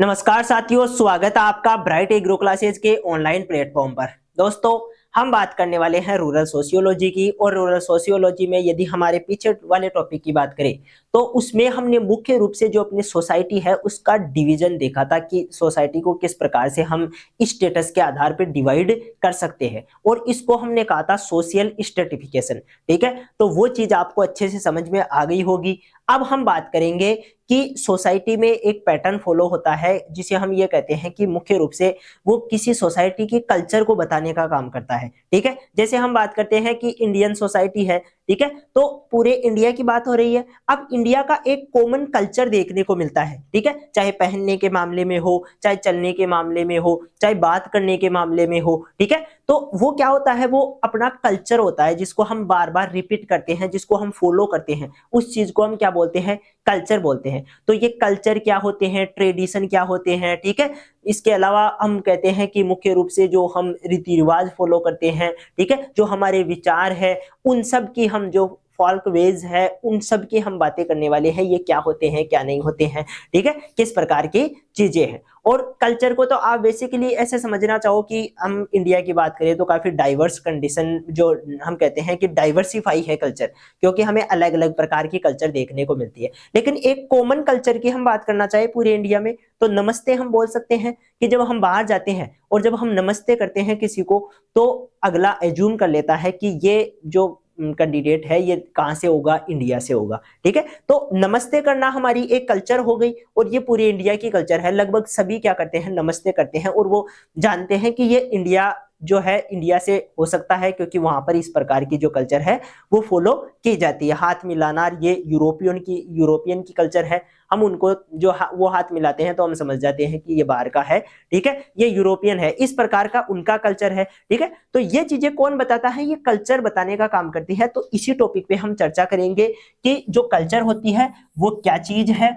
नमस्कार साथियों, स्वागत है आपका ब्राइट एग्रो क्लासेज के ऑनलाइन प्लेटफॉर्म पर। दोस्तों, हम बात करने वाले हैं रूरल सोशियोलॉजी की। और रूरल सोशियोलॉजी में यदि हमारे पीछे वाले टॉपिक की बात करें तो उसमें हमने मुख्य रूप से जो अपनी सोसाइटी है उसका डिवीजन देखा था कि सोसाइटी को किस प्रकार से हम स्टेटस के आधार पर डिवाइड कर सकते हैं, और इसको हमने कहा था सोशल स्ट्रेटिफिकेशन। ठीक है, तो वो चीज आपको अच्छे से समझ में आ गई होगी। अब हम बात करेंगे कि सोसाइटी में एक पैटर्न फॉलो होता है जिसे हम ये कहते हैं कि मुख्य रूप से वो किसी सोसाइटी के कल्चर को बताने का काम करता है। ठीक है, जैसे हम बात करते हैं कि इंडियन सोसाइटी है, ठीक है, तो पूरे इंडिया की बात हो रही है। अब इंडिया का एक कॉमन कल्चर देखने को मिलता है, ठीक है, चाहे पहनने के मामले में हो, चाहे चलने के मामले में हो, चाहे बात करने के मामले में हो। ठीक है, तो वो क्या होता है, वो अपना कल्चर होता है जिसको हम बार बार रिपीट करते हैं, जिसको हम फॉलो करते हैं, उस चीज को हम क्या बोलते हैं, कल्चर बोलते हैं। तो ये कल्चर क्या होते हैं, ट्रेडिशन क्या होते हैं, ठीक है। इसके अलावा हम कहते हैं कि मुख्य रूप से जो हम रीति रिवाज फॉलो करते हैं, ठीक है, जो हमारे विचार है, उन सब की हम जो फॉल्क वेज है, उन सब की हम बातें करने वाले हैं। ये क्या होते हैं, क्या नहीं होते हैं, ठीक है, किस प्रकार की चीजें हैं। और कल्चर को तो आप बेसिकली ऐसे समझना चाहो कि हम इंडिया की बात करें तो काफी डाइवर्स कंडीशन, जो हम कहते हैं कि डाइवर्सिफाई है कल्चर, क्योंकि हमें अलग अलग प्रकार की कल्चर देखने को मिलती है। लेकिन एक कॉमन कल्चर की हम बात करना चाहे पूरे इंडिया में तो नमस्ते हम बोल सकते हैं कि जब हम बाहर जाते हैं और जब हम नमस्ते करते हैं किसी को तो अगला एज्यूम कर लेता है कि ये जो कैंडिडेट है ये कहां से होगा, इंडिया से होगा। ठीक है, तो नमस्ते करना हमारी एक कल्चर हो गई और ये पूरी इंडिया की कल्चर है। लगभग सभी क्या करते हैं, नमस्ते करते हैं, और वो जानते हैं कि ये इंडिया जो है इंडिया से हो सकता है क्योंकि वहां पर इस प्रकार की जो कल्चर है वो फॉलो की जाती है। हाथ मिलाना ये यूरोपियन की कल्चर है। हम उनको जो वो हाथ मिलाते हैं तो हम समझ जाते हैं कि ये बाहर का है, ठीक है, ये यूरोपियन है, इस प्रकार का उनका कल्चर है। ठीक है, तो ये चीजें कौन बताता है, ये कल्चर बताने का काम करती है। तो इसी टॉपिक पे हम चर्चा करेंगे कि जो कल्चर होती है वो क्या चीज है।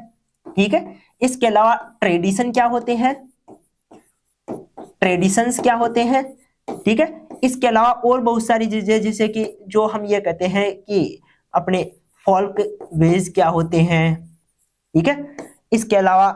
ठीक है, इसके अलावा ट्रेडिशन क्या होते हैं, ट्रेडिशंस क्या होते हैं, ठीक है। इसके अलावा और बहुत सारी चीजें जैसे कि जो हम ये कहते हैं कि अपने फोल्क वेज क्या होते हैं, ठीक है। इसके अलावा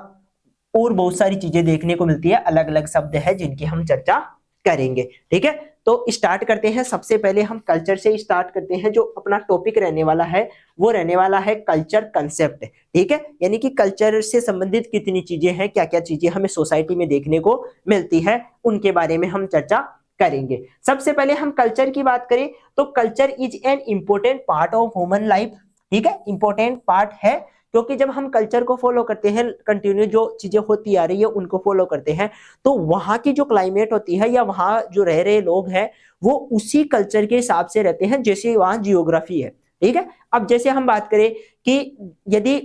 और बहुत सारी चीजें देखने को मिलती है, अलग अलग शब्द है जिनकी हम चर्चा करेंगे। ठीक है, तो स्टार्ट करते हैं। सबसे पहले हम कल्चर से स्टार्ट करते हैं। जो अपना टॉपिक रहने वाला है वो रहने वाला है कल्चर कंसेप्ट। ठीक है, यानी कि कल्चर से संबंधित कितनी चीजें हैं, क्या क्या चीजें हमें सोसाइटी में देखने को मिलती है, उनके बारे में हम चर्चा करेंगे। सबसे पहले हम कल्चर की बात करें तो culture is an important part of human life. ठीक है, इंपॉर्टेंट पार्ट है क्योंकि जब हम कल्चर को फॉलो करते हैं, कंटिन्यू जो चीजें होती आ रही है उनको फॉलो करते हैं, तो वहां की जो क्लाइमेट होती है या वहां जो रह रहे लोग हैं वो उसी कल्चर के हिसाब से रहते हैं जैसे वहां जियोग्राफी है। ठीक है, अब जैसे हम बात करें कि यदि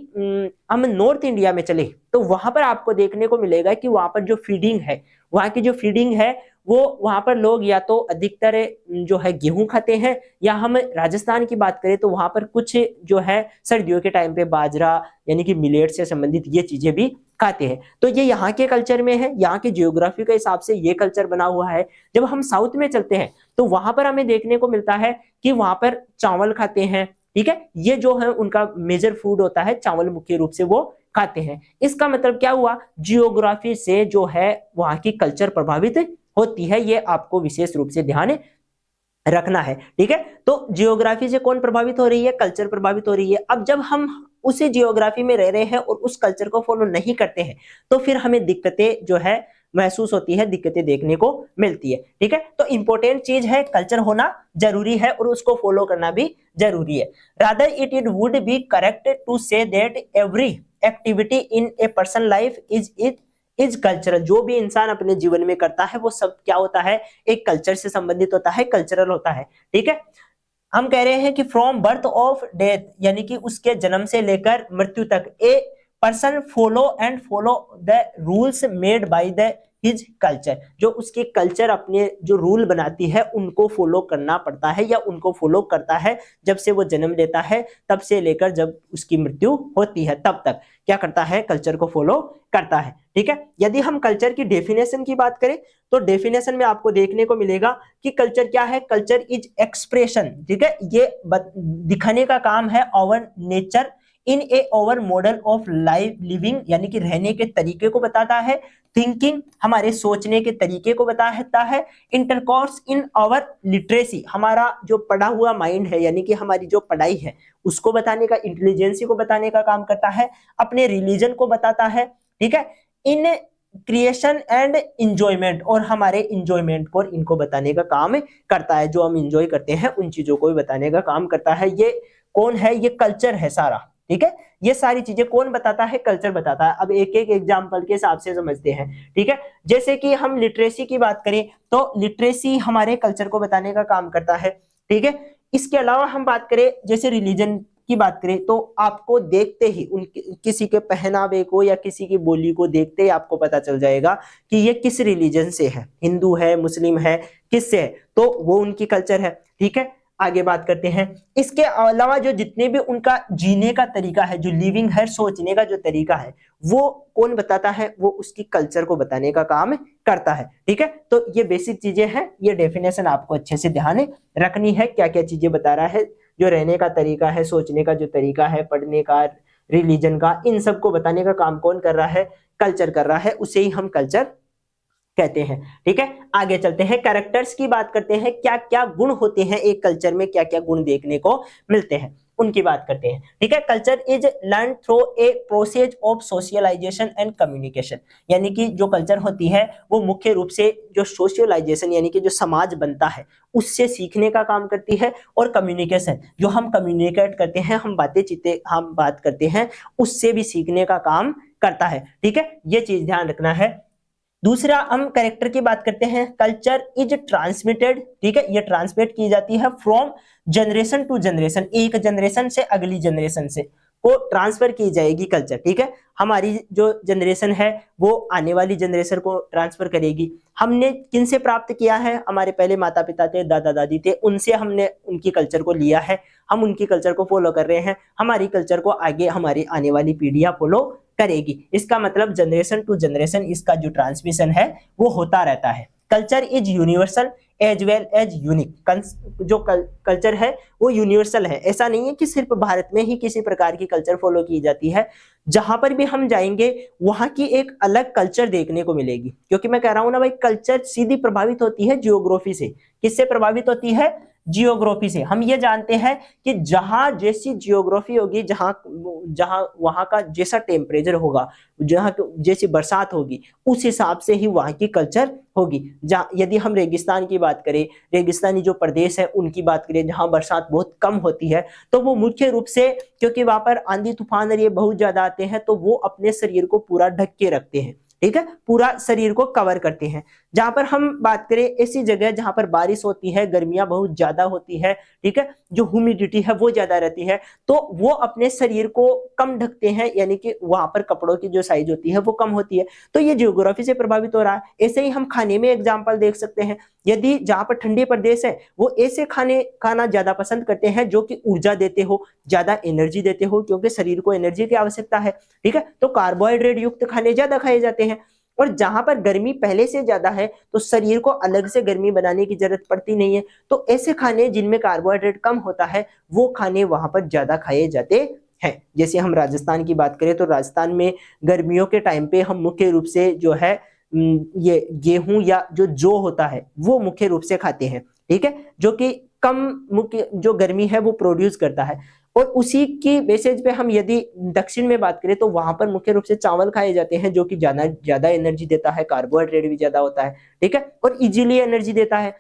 हम नॉर्थ इंडिया में चले तो वहां पर आपको देखने को मिलेगा कि वहां पर जो फीडिंग है, वहां की जो फीडिंग है वो वहां पर लोग या तो अधिकतर जो है गेहूं खाते हैं, या हम राजस्थान की बात करें तो वहां पर कुछ जो है सर्दियों के टाइम पे बाजरा यानी कि मिलेट से संबंधित ये चीजें भी खाते हैं। तो ये यहाँ के कल्चर में है, यहाँ के जियोग्राफी के हिसाब से ये कल्चर बना हुआ है। जब हम साउथ में चलते हैं तो वहां पर हमें देखने को मिलता है कि वहां पर चावल खाते हैं। ठीक है, ये जो है उनका मेजर फूड होता है, चावल मुख्य रूप से वो खाते हैं। इसका मतलब क्या हुआ, जियोग्राफी से जो है वहां की कल्चर प्रभावित होती है, ये आपको विशेष रूप से ध्यान रखना है। ठीक है, तो जियोग्राफी से कौन प्रभावित हो रही है, कल्चर प्रभावित हो रही है। अब जब हम उसी जियोग्राफी में रह रहे हैं और उस कल्चर को फॉलो नहीं करते हैं तो फिर हमें दिक्कतें जो है महसूस होती है, दिक्कतें देखने को मिलती है। ठीक है, तो इंपॉर्टेंट चीज है, कल्चर होना जरूरी है और उसको फॉलो करना भी जरूरी है। Rather it would be correct to say that every activity in a person life is cultural. जो भी इंसान अपने जीवन में करता है वो सब क्या होता है, एक कल्चर से संबंधित होता है, कल्चरल होता है। ठीक है, हम कह रहे हैं कि फ्रॉम बर्थ ऑफ डेथ यानी कि उसके जन्म से लेकर मृत्यु तक a person follow the rules made by the his culture. जो उसके कल्चर अपने जो रूल बनाती है उनको फॉलो करना पड़ता है या उनको फॉलो करता है। जब से वो जन्म लेता है तब से लेकर जब उसकी मृत्यु होती है तब तक क्या करता है, कल्चर को फॉलो करता है। ठीक है, यदि हम कल्चर की डेफिनेशन की बात करें तो डेफिनेशन में आपको देखने को मिलेगा कि कल्चर क्या है, कल्चर इज एक्सप्रेशन। ठीक है, ये दिखाने का काम है our nature in a over model of life living यानी कि रहने के तरीके को बताता है, थिंकिंग हमारे सोचने के तरीके को बताता है, इंटरकोर्स इन आवर लिटरेसी हमारा जो पढ़ा हुआ माइंड है यानी कि हमारी जो पढ़ाई है उसको बताने का, इंटेलिजेंसी को बताने का काम करता है, अपने रिलीजन को बताता है, ठीक है, इन क्रिएशन एंड इंजॉयमेंट और हमारे इंजॉयमेंट को इनको बताने का काम करता है, जो हम इंजॉय करते हैं उन चीजों को भी बताने का काम करता है। ये कौन है? ये कल्चर है सारा, ठीक है, ये सारी चीजें कौन बताता है? कल्चर बताता है। अब एक एक एग्जांपल के हिसाब से समझते हैं, ठीक है। जैसे कि हम लिटरेसी की बात करें तो लिटरेसी हमारे कल्चर को बताने का काम करता है, ठीक है। इसके अलावा हम बात करें जैसे रिलीजन की बात करें तो आपको देखते ही उन किसी के पहनावे को या किसी की बोली को देखते ही आपको पता चल जाएगा कि ये किस रिलीजन से है, हिंदू है, मुस्लिम है, किससे है, तो वो उनकी कल्चर है, ठीक है। आगे बात करते हैं। इसके अलावा जो जितने भी उनका जीने का तरीका है, जो लिविंग है, सोचने का जो तरीका है, वो कौन बताता है? वो उसकी कल्चर को बताने का काम करता है, ठीक है। तो ये बेसिक चीजें हैं, ये डेफिनेशन आपको अच्छे से ध्यान रखनी है, क्या क्या चीजें बता रहा है, जो रहने का तरीका है, सोचने का जो तरीका है, पढ़ने का, रिलीजन का, इन सबको बताने का काम कौन कर रहा है? कल्चर कर रहा है, उसे ही हम कल्चर कहते हैं, ठीक है। आगे चलते हैं, कैरेक्टर्स की बात करते हैं, क्या क्या गुण होते हैं एक कल्चर में, क्या क्या गुण देखने को मिलते हैं उनकी बात करते हैं, ठीक है। Culture is learn through a process of socialisation and communication, यानी कि जो कल्चर होती है वो मुख्य रूप से जो सोशलाइजेशन यानी कि जो समाज बनता है उससे सीखने का काम करती है, और कम्युनिकेशन जो हम कम्युनिकेट करते हैं, हम हम बात करते हैं, उससे भी सीखने का काम करता है, ठीक है। ये चीज ध्यान रखना है। दूसरा हम कैरेक्टर की बात करते हैं, कल्चर इज ट्रांसमिटेड, ठीक है, ये ट्रांसमिट की जाती है फ्रॉम जनरेशन टू जनरेशन, एक जनरेशन से अगली जनरेशन से को ट्रांसफर की जाएगी कल्चर, ठीक है। हमारी जो जनरेशन है वो आने वाली जनरेशन को ट्रांसफर करेगी। हमने किन से प्राप्त किया है? हमारे पहले माता पिता थे, दादा दादी थे, उनसे हमने उनकी कल्चर को लिया है, हम उनकी कल्चर को फॉलो कर रहे हैं, हमारी कल्चर को आगे हमारी आने वाली पीढ़ियां फॉलो करेगी। इसका मतलब जनरेशन टू जनरेशन इसका जो ट्रांसमिशन है वो होता रहता है। Culture is universal as well as unique, जो कल्चर है वो यूनिवर्सल है, ऐसा नहीं है कि सिर्फ भारत में ही किसी प्रकार की कल्चर फॉलो की जाती है, जहां पर भी हम जाएंगे वहां की एक अलग कल्चर देखने को मिलेगी। क्योंकि मैं कह रहा हूं ना भाई, कल्चर सीधी प्रभावित होती है जियोग्राफी से। किससे प्रभावित होती है? जियोग्राफी से। हम ये जानते हैं कि जहां जैसी जियोग्राफी होगी, जहां जहां वहां का जैसा टेम्परेचर होगा, जहां जैसी बरसात होगी, उस हिसाब से ही वहां की कल्चर होगी। जहां यदि हम रेगिस्तान की बात करें, रेगिस्तानी जो प्रदेश है उनकी बात करें, जहां बरसात बहुत कम होती है, तो वो मुख्य रूप से, क्योंकि वहां पर आंधी तूफान और ये बहुत ज्यादा आते हैं, तो वो अपने शरीर को पूरा ढक के रखते हैं, ठीक है, पूरा शरीर को कवर करते हैं। जहां पर हम बात करें ऐसी जगह जहां पर बारिश होती है, गर्मियां बहुत ज्यादा होती है, ठीक है, जो ह्यूमिडिटी है वो ज्यादा रहती है, तो वो अपने शरीर को कम ढकते हैं, यानी कि वहां पर कपड़ों की जो साइज होती है वो कम होती है। तो ये जियोग्राफी से प्रभावित हो रहा है। ऐसे ही हम खाने में एग्जाम्पल देख सकते हैं, यदि जहां पर ठंडी प्रदेश है वो ऐसे खाने खाना ज्यादा पसंद करते हैं जो कि ऊर्जा देते हो, ज्यादा एनर्जी देते हो, क्योंकि शरीर को एनर्जी की आवश्यकता है, ठीक है, तो कार्बोहाइड्रेट युक्त खाने ज्यादा खाए जाते हैं। और जहां पर गर्मी पहले से ज्यादा है तो शरीर को अलग से गर्मी बनाने की जरूरत पड़ती नहीं है, तो ऐसे खाने जिनमें कार्बोहाइड्रेट कम होता है वो खाने वहां पर ज्यादा खाए जाते हैं। जैसे हम राजस्थान की बात करें तो राजस्थान में गर्मियों के टाइम पे हम मुख्य रूप से जो है ये गेहूं या जो होता है वो मुख्य रूप से खाते हैं, ठीक है, जो कि कम मुख्य जो गर्मी है वो प्रोड्यूस करता है। और उसी की बेसिस पे हम यदि दक्षिण में बात करें तो वहां पर मुख्य रूप से चावल खाए जाते हैं, जो कि ज्यादा एनर्जी देता है, कार्बोहाइड्रेट भी ज्यादा होता है, ठीक है, और इजीली एनर्जी देता है।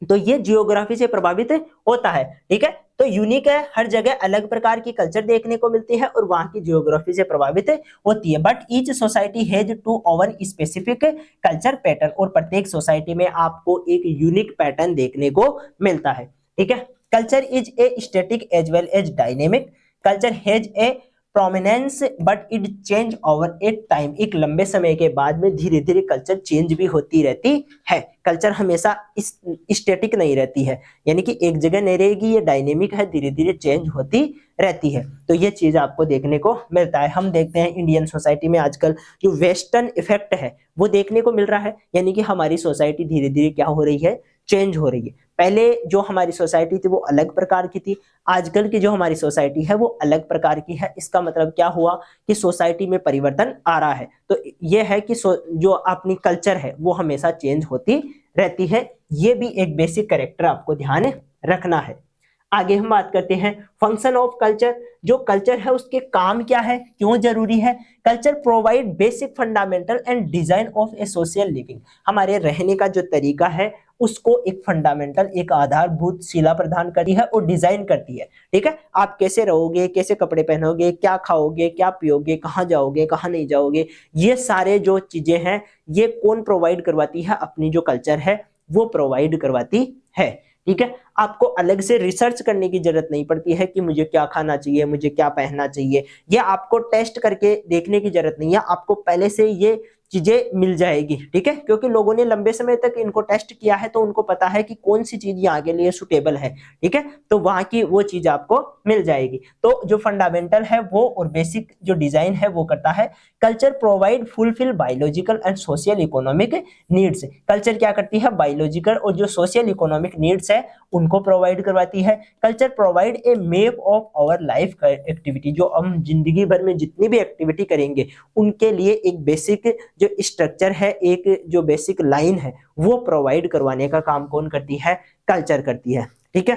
तो ये जियोग्राफी से प्रभावित होता है, ठीक है। तो यूनिक है, हर जगह अलग प्रकार की कल्चर देखने को मिलती है और वहां की जियोग्राफी से प्रभावित होती है। But each society has to over specific culture pattern, और प्रत्येक सोसाइटी में आपको एक यूनिक पैटर्न देखने को मिलता है, ठीक है। Culture is a static as well as dynamic, culture has a prominence but it change over a time, एक लंबे समय के बाद में धीरे धीरे कल्चर चेंज भी होती रहती है। कल्चर हमेशा स्टैटिक नहीं रहती है, यानी कि एक जगह नहीं रहेगी, ये डायनेमिक है, धीरे धीरे चेंज होती रहती है। तो ये चीज आपको देखने को मिलता है। हम देखते हैं इंडियन सोसाइटी में आजकल जो वेस्टर्न इफेक्ट है वो देखने को मिल रहा है, यानी कि हमारी सोसाइटी धीरे धीरे क्या हो रही है? चेंज हो रही है। पहले जो हमारी सोसाइटी थी वो अलग प्रकार की थी, आजकल की जो हमारी सोसाइटी है वो अलग प्रकार की है। इसका मतलब क्या हुआ कि सोसाइटी में परिवर्तन आ रहा है। तो ये है कि जो अपनी कल्चर है वो हमेशा चेंज होती रहती है। ये भी एक बेसिक कैरेक्टर आपको ध्यान रखना है। आगे हम बात करते हैं फंक्शन ऑफ कल्चर। जो कल्चर है उसके काम क्या है, क्यों जरूरी है। Culture provide basic fundamental and design of A social living. हमारे रहने का जो तरीका है उसको एक फंडामेंटल, एक आधारभूत शिला प्रदान करती है और डिजाइन करती है। ठीक है, आप कैसे रहोगे, कैसे कपड़े पहनोगे, क्या खाओगे, क्या पियोगे, कहाँ जाओगे, कहाँ नहीं जाओगे, ये सारे जो चीजें हैं ये कौन प्रोवाइड करवाती है, अपनी जो कल्चर है वो प्रोवाइड करवाती है। ठीक है, आपको अलग से रिसर्च करने की जरूरत नहीं पड़ती है कि मुझे क्या खाना चाहिए, मुझे क्या पहनना चाहिए, ये आपको टेस्ट करके देखने की जरूरत नहीं है, आपको पहले से ये चीजें मिल जाएगी। ठीक है, क्योंकि लोगों ने लंबे समय तक इनको टेस्ट किया है तो उनको पता है कि कौन सी चीज यहाँ के लिए सुटेबल है। ठीक है, तो वहां की वो चीज आपको मिल जाएगी। तो जो फंडामेंटल है वो और बेसिक जो डिजाइन है वो करता है। Culture provide fulfil biological and social economic needs. Culture क्या करती है, बायोलॉजिकल और जो सोशल इकोनॉमिक नीड्स है उनको प्रोवाइड करवाती है। Culture provide a map of our life activity. जो हम जिंदगी भर में जितनी भी एक्टिविटी करेंगे उनके लिए एक बेसिक जो स्ट्रक्चर है, एक जो बेसिक लाइन है वो प्रोवाइड करवाने का काम कौन करती है, कल्चर करती है। ठीक है,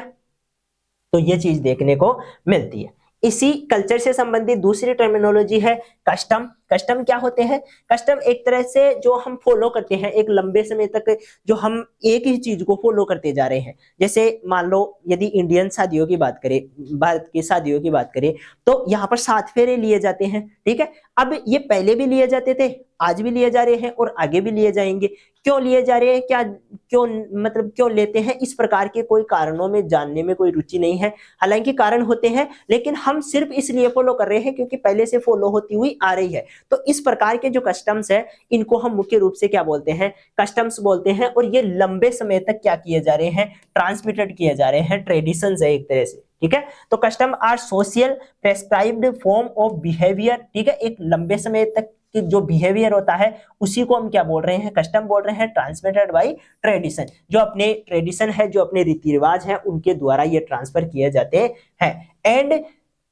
तो ये चीज देखने को मिलती है। इसी कल्चर से संबंधित दूसरी टर्मिनोलॉजी है कस्टम। कस्टम क्या होते हैं, कस्टम एक तरह से जो हम फॉलो करते हैं एक लंबे समय तक, जो हम एक ही चीज को फॉलो करते जा रहे हैं। जैसे मान लो यदि इंडियन शादियों की बात करें, भारत की शादियों की बात करें, तो यहाँ पर 7 फेरे लिए जाते हैं। ठीक है, अब ये पहले भी लिए जाते थे, आज भी लिए जा रहे हैं और आगे भी लिए जाएंगे। क्यों लिए जा रहे हैं, क्या क्यों, मतलब क्यों लेते हैं, इस प्रकार के कोई कारणों में जानने में कोई रुचि नहीं है। हालांकि कारण होते हैं, लेकिन हम सिर्फ इसलिए फॉलो कर रहे हैं क्योंकि पहले से फॉलो होती हुई आ रही है। तो इस प्रकार के जो कस्टम्स है इनको हम मुख्य रूप से क्या बोलते हैं, कस्टम्स बोलते हैं। और ये लंबे समय तक क्या किए जा रहे हैं, ट्रांसमिटेड किए जा रहे हैं, ट्रेडिशंस है एक तरह से। ठीक है, तो custom are social prescribed form of behaviour. ठीक है, एक लंबे समय तक कि जो बिहेवियर होता है उसी को हम क्या बोल रहे हैं, कस्टम बोल रहे हैं। ट्रांसमिटेड बाय ट्रेडिशन, जो अपने ट्रेडिशन है, जो अपने रीति रिवाज है उनके द्वारा ये ट्रांसफर किए जाते हैं। And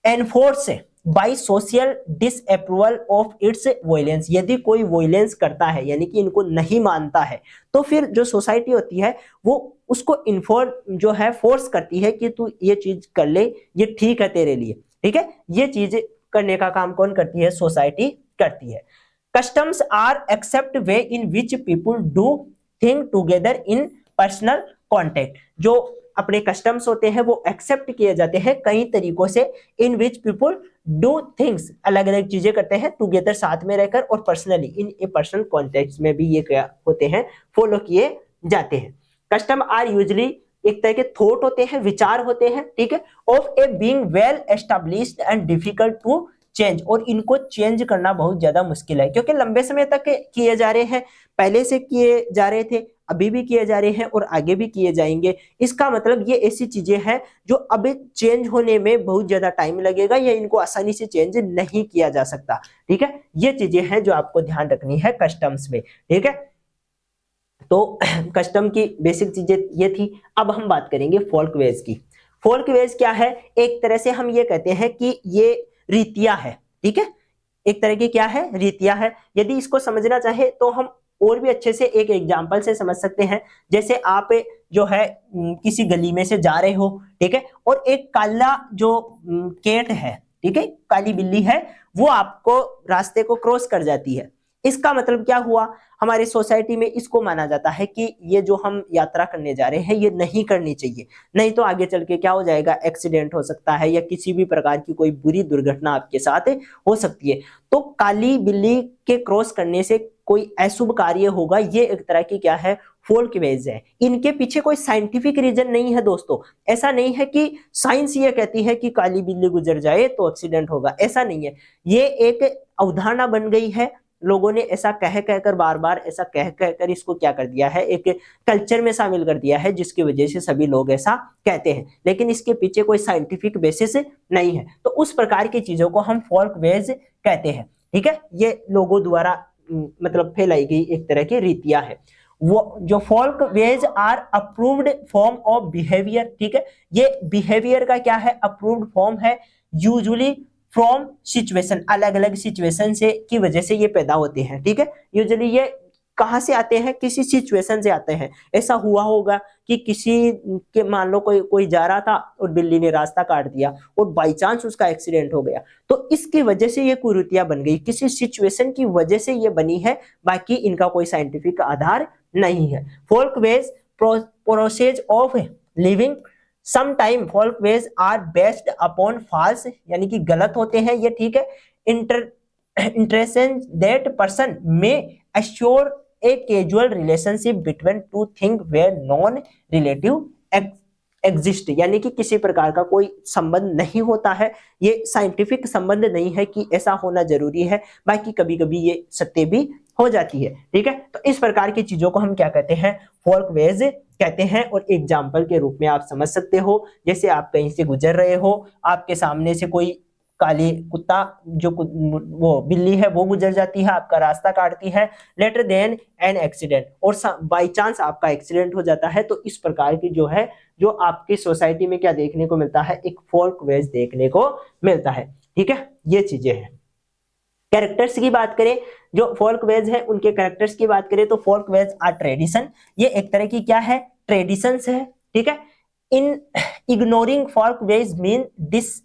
enforce by social disapproval of its violence. यदि कोई वॉयलेंस करता है यानी कि इनको नहीं मानता है तो फिर जो सोसाइटी होती है वो उसको इन्फोर्म जो है फोर्स करती है कि तू ये चीज कर ले, ये ठीक है तेरे लिए। ठीक है, ये चीज करने का काम कौन करती है, सोसाइटी करती है। Customs are accept way in which people do think together in personal contact. जो अपने कस्टम्स होते हैं वो एक्सेप्ट किए जाते हैं कई तरीकों से, इन विच पीपुल डू थिंग्स, अलग अलग चीजें करते हैं टुगेदर साथ में रहकर, और personally in A personal contact में भी ये क्या होते हैं, फॉलो किए जाते हैं। कस्टम आर यूजली एक तरह के थॉट होते हैं, विचार होते हैं। ठीक है, of a being well established and difficult to change, और इनको चेंज करना बहुत ज्यादा मुश्किल है क्योंकि लंबे समय तक किए जा रहे हैं, पहले से किए जा रहे थे, अभी भी किए जा रहे हैं और आगे भी किए जाएंगे। इसका मतलब ये ऐसी चीजें हैं जो अब चेंज होने में बहुत ज्यादा टाइम लगेगा या इनको आसानी से चेंज नहीं किया जा सकता। ठीक है, ये चीजें हैं जो आपको ध्यान रखनी है कस्टम्स में। ठीक है, तो कस्टम की बेसिक चीजें ये थी। अब हम बात करेंगे फोल्क वेज की। फोल्क वेज क्या है, एक तरह से हम ये कहते हैं कि ये रीतियां है। ठीक है, एक तरह की क्या है, रीतियां है। यदि इसको समझना चाहे तो हम और भी अच्छे से एक एग्जांपल से समझ सकते हैं। जैसे आप जो है किसी गली में से जा रहे हो, ठीक है, और एक काला जो कैट है, ठीक है, काली बिल्ली है, वो आपको रास्ते को क्रॉस कर जाती है। इसका मतलब क्या हुआ, हमारे सोसाइटी में इसको माना जाता है कि ये जो हम यात्रा करने जा रहे हैं ये नहीं करनी चाहिए, नहीं तो आगे चल के क्या हो जाएगा, एक्सीडेंट हो सकता है या किसी भी प्रकार की कोई बुरी दुर्घटना आपके साथ हो सकती है। तो काली बिल्ली के क्रॉस करने से कोई अशुभ कार्य होगा, ये एक तरह की क्या है, फोल्क वेज है। इनके पीछे कोई साइंटिफिक रीजन नहीं है दोस्तों। ऐसा नहीं है कि साइंस ये कहती है कि काली बिल्ली गुजर जाए तो एक्सीडेंट होगा, ऐसा नहीं है। ये एक अवधारणा बन गई है, लोगों ने ऐसा कह कहकर, बार बार ऐसा कह कहकर इसको क्या कर दिया है, एक कल्चर में शामिल कर दिया है, जिसकी वजह से सभी लोग ऐसा कहते हैं, लेकिन इसके पीछे कोई साइंटिफिक बेसिस नहीं है। तो उस प्रकार की चीजों को हम फोल्क वेज कहते हैं। ठीक है, ये लोगों द्वारा मतलब फैलाई गई एक तरह की रीतियां है। वो जो folk ways are approved form of behaviour, ठीक है, ये बिहेवियर का क्या है, अप्रूव्ड फॉर्म है, यूजुअली फ्रॉम सिचुएशन, अलग अलग सिचुएशन से की वजह से ये पैदा होते हैं, ठीक है। यूजुअली ये कहां से आते हैं, किसी सिचुएशन से आते हैं। ऐसा हुआ होगा कि किसी के, मान लो कोई जा रहा था और बिल्ली ने रास्ता काट दिया और बाई चांस उसका एक्सीडेंट हो गया, तो इसकी वजह से ये कुरीतियां बन गई, किसी सिचुएशन की वजह से ये बनी है, बाकी इनका कोई साइंटिफिक आधार नहीं है। Folk ways process of living, some time folk ways are based upon false, यानी कि गलत होते हैं ये, ठीक है। Interested that person may assure a casual relationship between two things where non relative exist, यानी कि किसी प्रकार का कोई संबंध नहीं होता है, ये साइंटिफिक संबंध नहीं है कि ऐसा होना जरूरी है, बाकी कभी कभी ये सत्य भी हो जाती है, ठीक है। तो इस प्रकार की चीजों को हम क्या कहते हैं, फोल्क वेज कहते हैं। और एग्जाम्पल के रूप में आप समझ सकते हो, जैसे आप कहीं से गुजर रहे हो, आपके सामने से कोई काली कुत्ता, जो वो बिल्ली है वो गुजर जाती है, आपका रास्ता काटती है, लेटर देन एन एक्सीडेंट, और बाई चांस आपका एक्सीडेंट हो जाता है, तो इस प्रकार की जो है, जो आपकी सोसाइटी में क्या देखने को मिलता है, एक फोल्क वेज देखने को मिलता है, ठीक है। ये चीजें हैं। कैरेक्टर्स की बात करें, जो फोल्क वेज है उनके कैरेक्टर्स की बात करें, तो फोल्क वेज आर ट्रेडिशन, ये एक तरह की क्या है, ट्रेडिशंस है, ठीक है। In ignoring folkways mean dish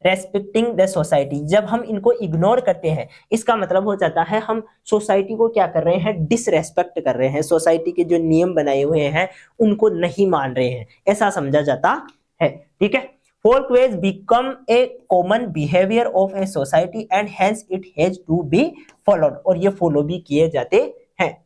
respecting the society, जब हम इनको इग्नोर करते हैं इसका मतलब हो जाता है हम सोसाइटी को क्या कर रहे हैं, डिसरेस्पेक्ट कर रहे हैं, सोसाइटी के जो नियम बनाए हुए हैं उनको नहीं मान रहे हैं, ऐसा समझा जाता है, ठीक है। Folk ways become a common behaviour of a society and hence it has to be followed, और ये फॉलो भी किए जाते हैं।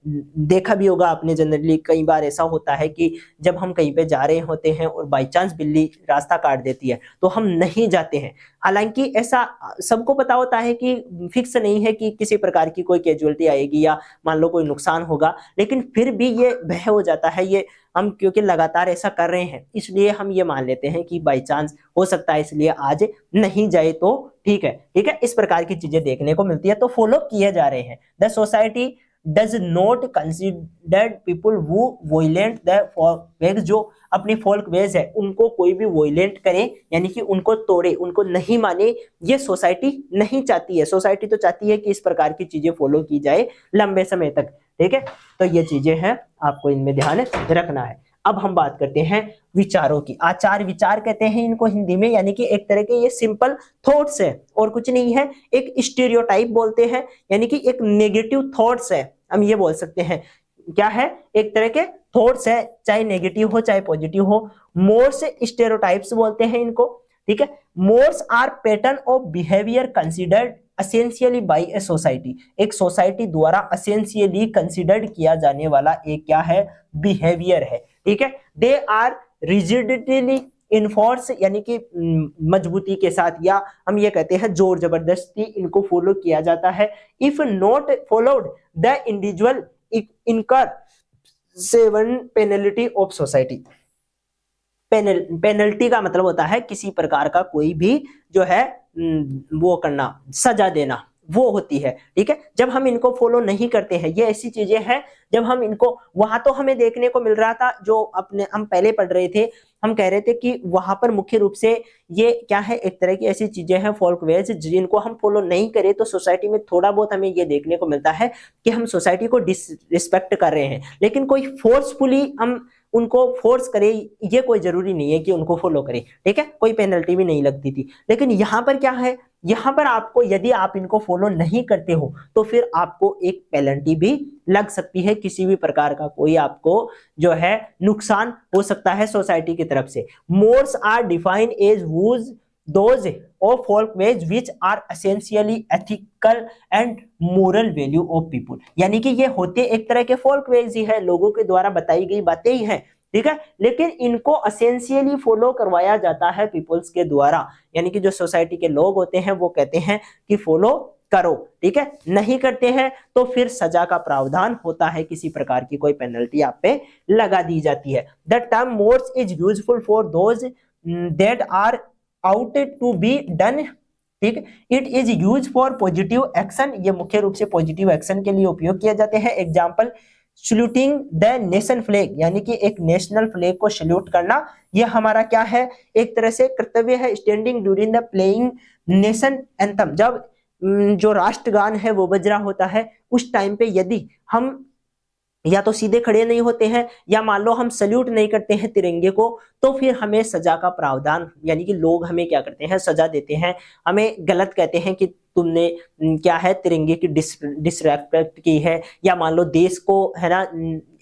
देखा भी होगा आपने, जनरली कई बार ऐसा होता है कि जब हम कहीं पे जा रहे होते हैं और बाई चांस बिल्ली रास्ता काट देती है तो हम नहीं जाते हैं, हालांकि ऐसा सबको पता होता है कि फिक्स नहीं है कि किसी प्रकार की कोई कैजुअलिटी आएगी या मान लो कोई नुकसान होगा, लेकिन फिर भी ये भय हो जाता है, ये हम क्योंकि लगातार ऐसा कर रहे हैं इसलिए हम ये मान लेते हैं कि बाई चांस हो सकता है, इसलिए आज नहीं जाए तो ठीक है, ठीक है। इस प्रकार की चीजें देखने को मिलती है, तो फॉलो किए जा रहे हैं। The society does not consider people who violate the folk ways, जो अपनी फोल्क वेज है उनको कोई भी वोयलेंट करे, यानी कि उनको तोड़े, उनको नहीं माने, ये सोसाइटी नहीं चाहती है। सोसाइटी तो चाहती है कि इस प्रकार की चीजें फॉलो की जाए लंबे समय तक, ठीक है। तो ये चीजें हैं, आपको इनमें ध्यान रखना है। अब हम बात करते हैं विचारों की। आचार विचार कहते हैं इनको हिंदी में, यानी कि एक तरह के ये सिंपल थॉट्स है और कुछ नहीं है, एक स्टीरियोटाइप बोलते हैं, यानी कि एक नेगेटिव थॉट्स है, हम ये बोल सकते हैं। क्या है, एक तरह के थॉट्स है, चाहे नेगेटिव हो चाहे पॉजिटिव हो। मोर्स स्टेरियोटाइप्स बोलते हैं इनको, ठीक है। Mores are pattern of behaviour considered essentially by a society, एक सोसाइटी द्वारा एसेंशियली कंसिडर्ड किया जाने वाला एक क्या है, बिहेवियर है, ठीक है। दे आर रिजिडिटली इनफोर्स, यानी कि मजबूती के साथ, या हम ये कहते हैं जोर जबरदस्ती इनको फॉलो किया जाता है। If not followed the individual incur severe penalty of society. Penalty का मतलब होता है किसी प्रकार का कोई भी जो है वो करना, सजा देना, वो होती है, ठीक है। जब हम इनको फॉलो नहीं करते हैं, ये ऐसी चीजें हैं जब हम इनको, वहां तो हमें देखने को मिल रहा था, जो अपने हम पहले पढ़ रहे थे, हम कह रहे थे कि वहां पर मुख्य रूप से ये क्या है, एक तरह की ऐसी चीजें हैं फोल्क वेज जिनको हम फॉलो नहीं करें तो सोसाइटी में थोड़ा बहुत हमें ये देखने को मिलता है कि हम सोसाइटी को डिसरिस्पेक्ट कर रहे हैं, लेकिन कोई फोर्सफुली हम उनको फोर्स करे, ये कोई जरूरी नहीं है कि उनको फॉलो करें, ठीक है, कोई पेनल्टी भी नहीं लगती थी। लेकिन यहाँ पर क्या है, यहाँ पर आपको यदि आप इनको फॉलो नहीं करते हो तो फिर आपको एक पेनल्टी भी लग सकती है, किसी भी प्रकार का कोई आपको जो है नुकसान हो सकता है सोसाइटी की तरफ से। Mores are defined as whose those of folk ways which are essentially ethical and moral value of people, यानी कि ये होते एक तरह के folk ways ही है, लोगों के द्वारा बताई गई बातें ही हैं, ठीक है, लेकिन इनको एसेंशियली फॉलो करवाया जाता है पीपल्स के द्वारा, यानी कि जो सोसाइटी के लोग होते हैं वो कहते हैं कि फॉलो करो, ठीक है, नहीं करते हैं तो फिर सजा का प्रावधान होता है, किसी प्रकार की कोई पेनल्टी आप पे लगा दी जाती है। The term mores is useful for those that are ought to be done, ठीक, it is use for positive action, ये मुख्य रूप से पॉजिटिव एक्शन के लिए उपयोग किए जाते हैं। Example saluting the nation flag, यानी कि एक नेशनल फ्लैग को सल्यूट करना, ये हमारा क्या है, एक तरह से कर्तव्य है। Standing during the playing nation anthem, जब जो राष्ट्रगान है वो बज रहा होता है, उस टाइम पे यदि हम या तो सीधे खड़े नहीं होते हैं या मान लो हम सल्यूट नहीं करते हैं तिरंगे को, तो फिर हमें सजा का प्रावधान, यानी कि लोग हमें क्या करते हैं, सजा देते हैं, हमें गलत कहते हैं कि तुमने क्या है तिरंगे की डिसरेस्पेक्ट की है, या मान लो देश को है ना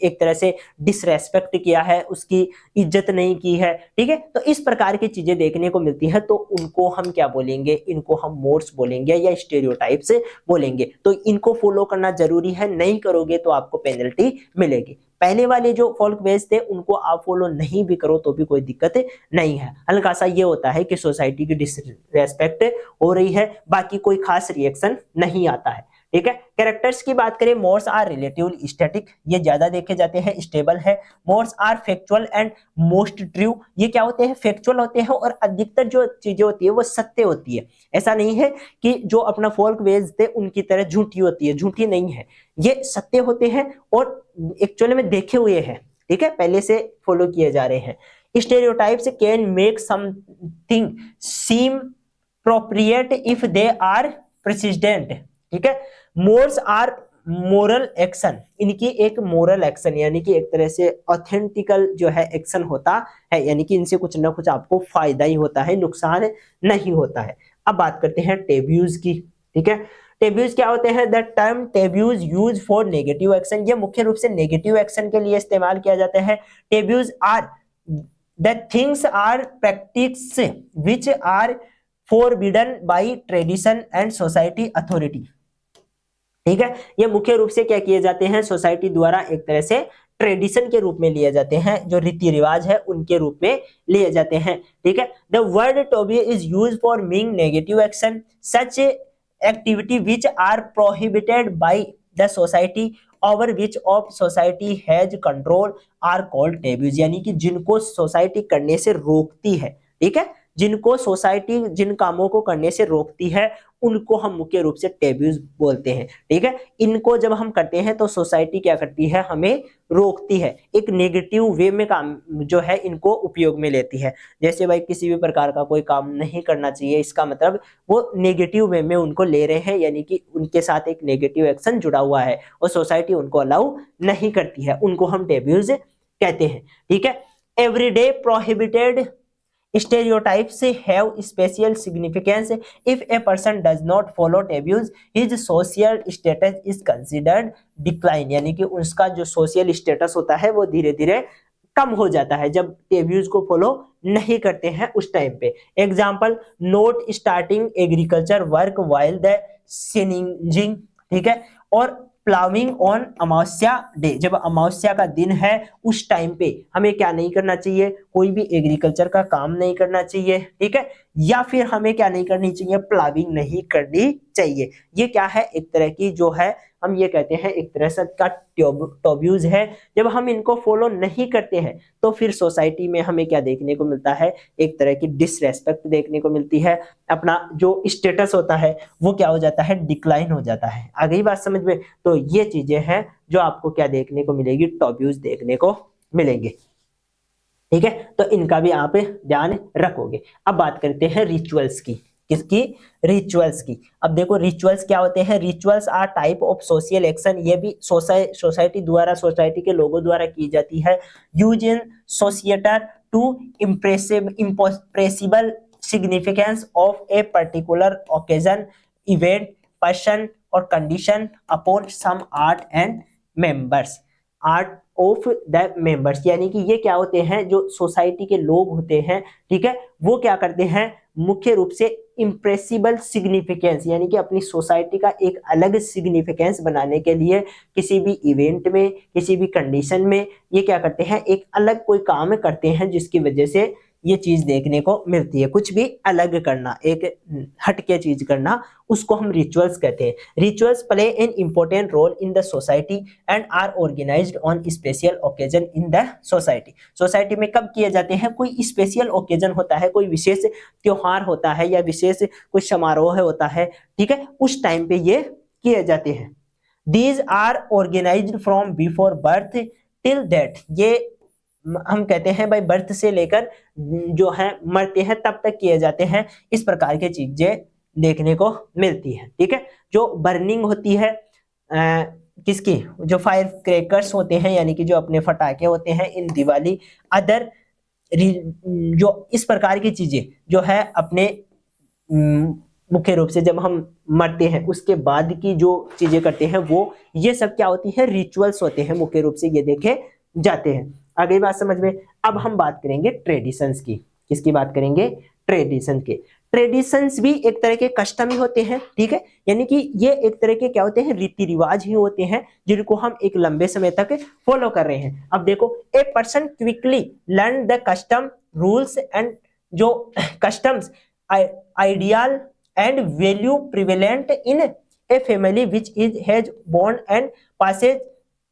एक तरह से डिसरेस्पेक्ट किया है, उसकी इज्जत नहीं की है, ठीक है। तो इस प्रकार की चीजें देखने को मिलती है, तो उनको हम क्या बोलेंगे, इनको हम मोर्स बोलेंगे या स्टेरियोटाइप्स बोलेंगे। तो इनको फॉलो करना जरूरी है, नहीं करोगे तो आपको पेनल्टी मिलेगी। पहले वाले जो फोल्क वेज थे उनको आप फॉलो नहीं भी करो तो भी कोई दिक्कत नहीं है। हल्का सा ये होता है कि सोसाइटी की डिसरेस्पेक्ट हो रही है, बाकी कोई खास रिएक्शन नहीं आता है, ठीक है। कैरेक्टर्स की बात करें, मोर्स आर रिलेटिवली स्टैटिक, ये ज्यादा देखे जाते हैं, स्टेबल है। Mores are factual and most true, ये क्या होते हैं, फैक्चुअल होते हैं और अधिकतर जो चीजें होती है वो सत्य होती है। ऐसा नहीं है कि जो अपना फोल्क वेज थे उनकी तरह झूठी होती है, झूठी नहीं है, ये सत्य होते हैं और एक्चुअली में देखे हुए हैं, ठीक है, पहले से फॉलो किए जा रहे हैं। Stereotypes can make something seem appropriate if they are persistent, ठीक है। मोर्स आर मोरल एक्शन, इनकी एक मोरल एक्शन यानी कि एक तरह से ऑथेंटिकल जो है एक्शन होता है, यानी कि इनसे कुछ ना कुछ आपको फायदा ही होता है, नुकसान नहीं होता है। अब बात करते हैं टेब्यूज की, ठीक है। टेब्यूज क्या होते हैं, the term taboos use for negative action, ये मुख्य रूप से नेगेटिव एक्शन के लिए इस्तेमाल किया जाता है। Taboos are the things are practice which are forbidden by tradition and society authority, ठीक है। ये मुख्य रूप से क्या किए जाते हैं, सोसाइटी द्वारा एक तरह से ट्रेडिशन के रूप में लिए जाते हैं, जो रीति रिवाज है उनके रूप में लिए जाते हैं, ठीक है। The word taboo is use for meaning negative action, such activity which are prohibited by the society over which of society has control are called taboos, यानी कि जिनको सोसाइटी करने से रोकती है, ठीक है, जिनको सोसाइटी जिन कामों को करने से रोकती है उनको हम मुख्य रूप से टेब्यूज बोलते हैं, ठीक है। इनको जब हम करते हैं तो सोसाइटी क्या करती है, हमें रोकती है, एक नेगेटिव वे में काम जो है इनको उपयोग में लेती है। जैसे भाई किसी भी प्रकार का कोई काम नहीं करना चाहिए, इसका मतलब वो नेगेटिव वे में उनको ले रहे हैं, यानी कि उनके साथ एक नेगेटिव एक्शन जुड़ा हुआ है और सोसाइटी उनको अलाउ नहीं करती है, उनको हम टेब्यूज कहते हैं, ठीक है। Everyday prohibited stereotypes have special significance. If a person does not follow taboos, his social status is considered decline, यानी कि उसका जो सोशल स्टेटस होता है वो धीरे धीरे कम हो जाता है जब टेब्यूज को फॉलो नहीं करते हैं उस टाइम पे। Example, not starting agriculture work while the सिनिंजिंग, ठीक है, और प्लाविंग ऑन अमावस्या डे, जब अमावस्या का दिन है उस टाइम पे हमें क्या नहीं करना चाहिए, कोई भी एग्रीकल्चर का काम नहीं करना चाहिए, ठीक है, या फिर हमें क्या नहीं करनी चाहिए, प्लाविंग नहीं करनी चाहिए। ये क्या है, एक तरह की जो है हम ये कहते हैं एक तरह से का टोब्यूज है। जब हम इनको फॉलो नहीं करते हैं तो फिर सोसाइटी में हमें क्या देखने को मिलता है, एक तरह की डिसरेस्पेक्ट देखने को मिलती है, अपना जो स्टेटस होता है वो क्या हो जाता है, डिक्लाइन हो जाता है। आ गई बात समझ में? तो ये चीजें हैं जो आपको क्या देखने को मिलेगी, टोब्यूज देखने को मिलेंगे, ठीक है। तो इनका भी आप ध्यान रखोगे। अब बात करते हैं रिचुअल्स की, किसकी, रिचुअल्स की। अब देखो रिचुअल्स क्या होते हैं, rituals are type of social action, ये भी सोसाइटी द्वारा, सोसाइटी के लोगों द्वारा की जाती है। Use in society to impressible significance of a particular occasion, event, person or condition upon some art and members, art of the members, यानी कि ये क्या होते हैं, जो सोसाइटी के लोग होते हैं, ठीक है, वो क्या करते हैं, मुख्य रूप से इम्प्रेसिबल सिग्निफिकेंस, यानी कि अपनी सोसाइटी का एक अलग सिग्निफिकेंस बनाने के लिए किसी भी इवेंट में, किसी भी कंडीशन में ये क्या करते हैं, एक अलग कोई काम करते हैं जिसकी वजह से ये चीज देखने को मिलती है, कुछ भी अलग करना, एक हटके चीज करना, उसको हम रिचुअल्स कहते हैं। Rituals play an important role in the society and are organised on special occasion in the society. Society में कब किए जाते हैं, कोई स्पेशल ओकेजन होता है, कोई विशेष त्योहार होता है या विशेष कोई समारोह होता है, ठीक है, उस टाइम पे ये किए जाते हैं। These are organised from before birth till death. ये हम कहते हैं भाई बर्थ से लेकर जो है मरते हैं तब तक किए जाते हैं। इस प्रकार की चीजें देखने को मिलती है। ठीक है, जो बर्निंग होती है किसकी, जो फायर क्रैकर्स होते हैं यानी कि जो अपने फटाके होते हैं इन दिवाली, अदर जो इस प्रकार की चीजें जो है अपने मुख्य रूप से जब हम मरते हैं उसके बाद की जो चीजें करते हैं वो ये सब क्या होती है, रिचुअल्स होते हैं, मुख्य रूप से ये देखे जाते हैं। आगे बात समझ में। अब हम बात करेंगे ट्रेडिशंस की। किसकी बात करेंगे, ट्रेडिशन के। ट्रेडिशंस भी एक तरह के कस्टम ही होते हैं। ठीक है, यानी कि ये एक तरह के क्या होते हैं, रीति रिवाज ही होते हैं जिनको हम एक लंबे समय तक फॉलो कर रहे हैं। अब देखो, a person quickly learn the custom rules and जो customs ideal and value prevalent in a family which has born and passes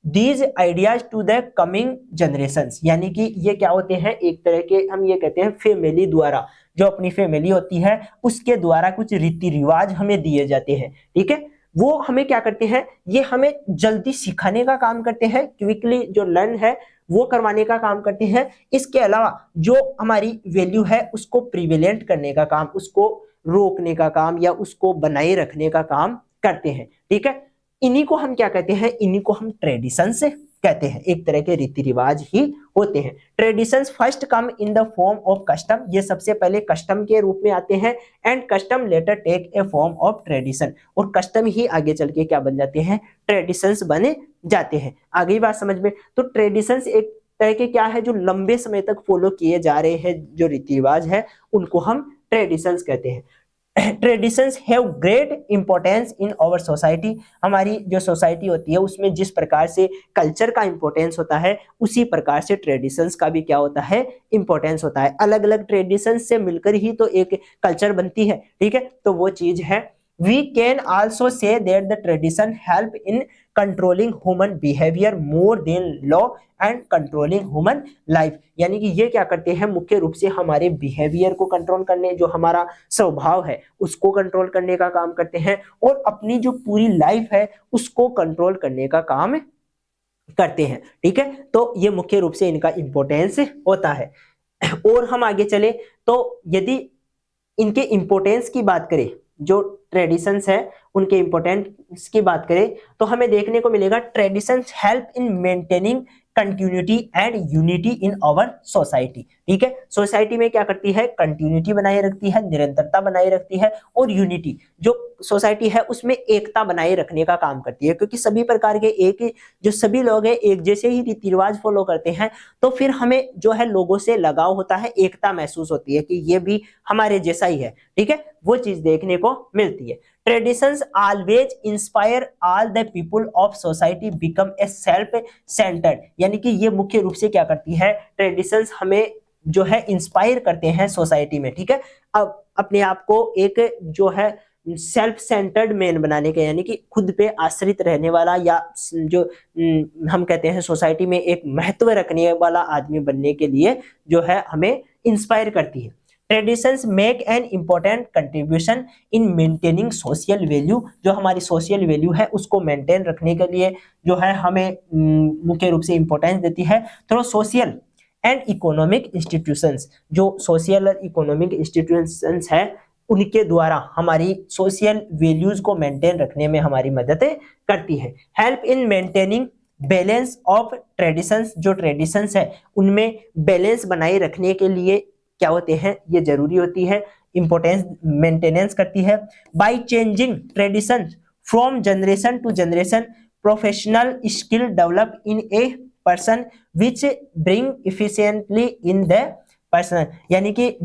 these ideas to the coming generations। यानी कि ये क्या होते हैं, एक तरह के हम ये कहते हैं फैमिली द्वारा, जो अपनी फैमिली होती है उसके द्वारा कुछ रीति रिवाज हमें दिए जाते हैं। ठीक है, वो हमें क्या करते हैं, ये हमें जल्दी सिखाने का काम करते हैं, क्विकली जो लर्न है वो करवाने का काम करते हैं। इसके अलावा जो हमारी वैल्यू है उसको प्रिवेलेंट करने का काम, उसको रोकने का काम या उसको बनाए रखने का काम करते हैं। ठीक है, इन्हीं को हम क्या कहते हैं, इन्हीं को हम ट्रेडिशंस कहते हैं। एक तरह के रीति रिवाज ही होते हैं। Traditions first come in the form of custom, ये सबसे पहले कस्टम के रूप में आते हैं। And custom later take a form of tradition, और कस्टम ही आगे चल के क्या बन जाते हैं, ट्रेडिशंस बने जाते हैं। आगे बात समझ में। तो ट्रेडिशंस एक तरह के क्या है, जो लंबे समय तक फॉलो किए जा रहे हैं जो रीति रिवाज है उनको हम ट्रेडिशंस कहते हैं। Traditions have great importance in our society, हमारी जो सोसाइटी होती है उसमें जिस प्रकार से कल्चर का इंपॉर्टेंस होता है उसी प्रकार से ट्रेडिशंस का भी क्या होता है, इंपॉर्टेंस होता है। अलग अलग ट्रेडिशंस से मिलकर ही तो एक कल्चर बनती है। ठीक है, तो वो चीज है। We can also say that the tradition help in controlling human behavior more than law and controlling human life। यानी कि ये क्या करते हैं, मुख्य रूप से हमारे बिहेवियर को कंट्रोल करने, जो हमारा स्वभाव है उसको कंट्रोल करने का काम करते हैं, और अपनी जो पूरी लाइफ है उसको कंट्रोल करने का काम करते हैं। ठीक है, तो ये मुख्य रूप से इनका इंपॉर्टेंस होता है। और हम आगे चले तो यदि इनके इंपॉर्टेंस की बात करें, जो ट्रेडिशंस है उनके इंपॉर्टेंस की बात करें तो हमें देखने को मिलेगा traditions help in maintaining continuity and unity in our society. ठीक है, सोसाइटी में क्या करती है, कंटिन्यूटी बनाए रखती है, निरंतरता बनाए रखती है, और यूनिटी जो सोसाइटी है उसमें एकता बनाए रखने का काम करती है। क्योंकि सभी प्रकार के एक जो सभी लोग हैं एक जैसे ही रीति रिवाज फॉलो करते हैं तो फिर हमें जो है लोगों से लगाव होता है, एकता महसूस होती है कि ये भी हमारे जैसा ही है। ठीक है, वो चीज देखने को मिलती है। Traditions always inspire all the people of society become a self-centered, यानी कि ये मुख्य रूप से क्या करती है, ट्रेडिशंस हमें जो है इंस्पायर करते हैं सोसाइटी में। ठीक है, अब अपने आप को एक जो है सेल्फ सेंटर्ड मैन बनाने के, यानी कि खुद पे आश्रित रहने वाला या जो हम कहते हैं सोसाइटी में एक महत्व रखने वाला आदमी बनने के लिए जो है हमें इंस्पायर करती है। Traditions make an important contribution in maintaining social value, जो हमारी सोशल वैल्यू है उसको मेंटेन रखने के लिए जो है हमें मुख्य रूप से इंपॉर्टेंस देती है through social and economic institutions. जो सोशल और इकोनॉमिक इंस्टीट्यूशंस है उनके द्वारा हमारी सोशल वैल्यूज को मेंटेन रखने में हमारी मदद करती है। Help in maintaining balance of traditions, जो ट्रेडिशंस है उनमें बैलेंस बनाए रखने के लिए क्या होते हैं, ये जरूरी होती है, इंपॉर्टेंस मेंटेनेंस करती है। By changing tradition from generation to generation professional skill develop in a person which bring efficiently in the person, यानी कि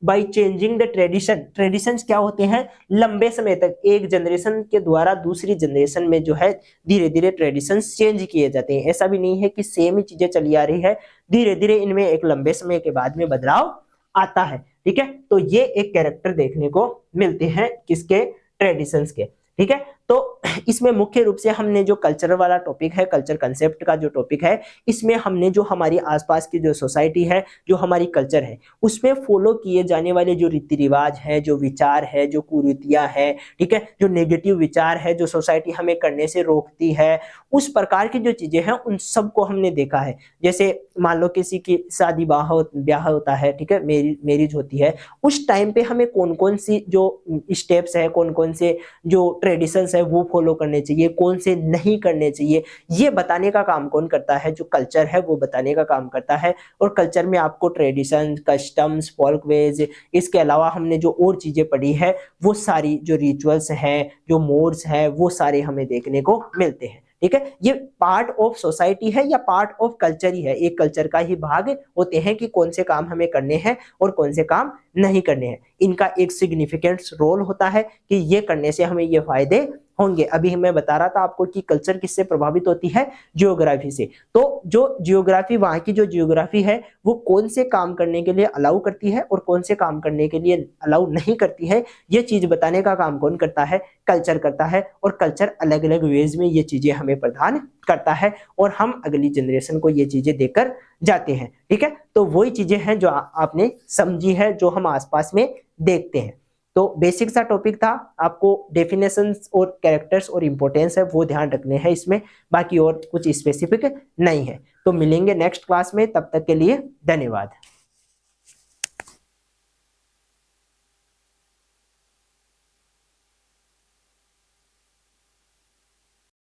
by changing the tradition, traditions क्या होते हैं, लंबे समय तक एक जनरेशन के द्वारा दूसरी जनरेशन में जो है धीरे धीरे ट्रेडिशंस चेंज किए जाते हैं। ऐसा भी नहीं है कि सेम ही चीजें चली आ रही है, धीरे धीरे इनमें एक लंबे समय के बाद में बदलाव आता है। ठीक है, तो ये एक कैरेक्टर देखने को मिलते हैं किसके, ट्रेडिशंस के। ठीक है, तो इसमें मुख्य रूप से हमने जो कल्चर वाला टॉपिक है, कल्चर कंसेप्ट का जो टॉपिक है, इसमें हमने जो हमारी आसपास की जो सोसाइटी है, जो हमारी कल्चर है, उसमें फॉलो किए जाने वाले जो रीति रिवाज है, जो विचार है, जो कुरीतियां है, ठीक है, जो नेगेटिव विचार है, जो सोसाइटी हमें करने से रोकती है, उस प्रकार की जो चीजें हैं उन सबको हमने देखा है। जैसे मान लो किसी की शादी ब्याह होता है, ठीक है, मैरिज होती है, उस टाइम पे हमें कौन कौन सी जो स्टेप्स है, कौन कौन से जो ट्रेडिशंस है वो फॉलो करने चाहिए, कौन से नहीं करने चाहिए, ये बताने का काम कौन करता है? जो कल्चर है वो बताने का काम करता है। और कल्चर में आपको ट्रेडिशन, कस्टम्स, फोल्क वेज, इसके अलावा हमने जो और चीजें पढ़ी है वो सारी जो रिचुअल्स हैं, जो मोड्स हैं, वो सारे हमें देखने को मिलते हैं। ठीक है, ये पार्ट ऑफ सोसाइटी है या पार्ट ऑफ कल्चर ही है, एक कल्चर का ही भाग होते हैं कि कौन से काम हमें करने हैं और कौन से काम नहीं करने हैं। इनका एक सिग्निफिकेंट रोल होता है कि ये करने से हमें ये फायदे होंगे। अभी मैं बता रहा था आपको कि कल्चर किससे प्रभावित होती है? जियोग्राफी से। तो जो जियोग्राफी, वहां की जो जियोग्राफी है वो कौन से काम करने के लिए अलाउ करती है और कौन से काम करने के लिए अलाउ नहीं करती है, ये चीज बताने का काम कौन करता है? कल्चर करता है। और कल्चर अलग अलग वेज में ये चीजें हमें प्रदान करता है और हम अगली जनरेशन को ये चीजें देकर जाते हैं। ठीक है, तो वही चीजें हैं जो आपने समझी है, जो हम आसपास में देखते हैं। तो बेसिक सा टॉपिक था, आपको डेफिनेशंस और कैरेक्टर्स और इंपॉर्टेंस है वो ध्यान रखने हैं इसमें, बाकी और कुछ स्पेसिफिक नहीं है। तो मिलेंगे नेक्स्ट क्लास में, तब तक के लिए धन्यवाद।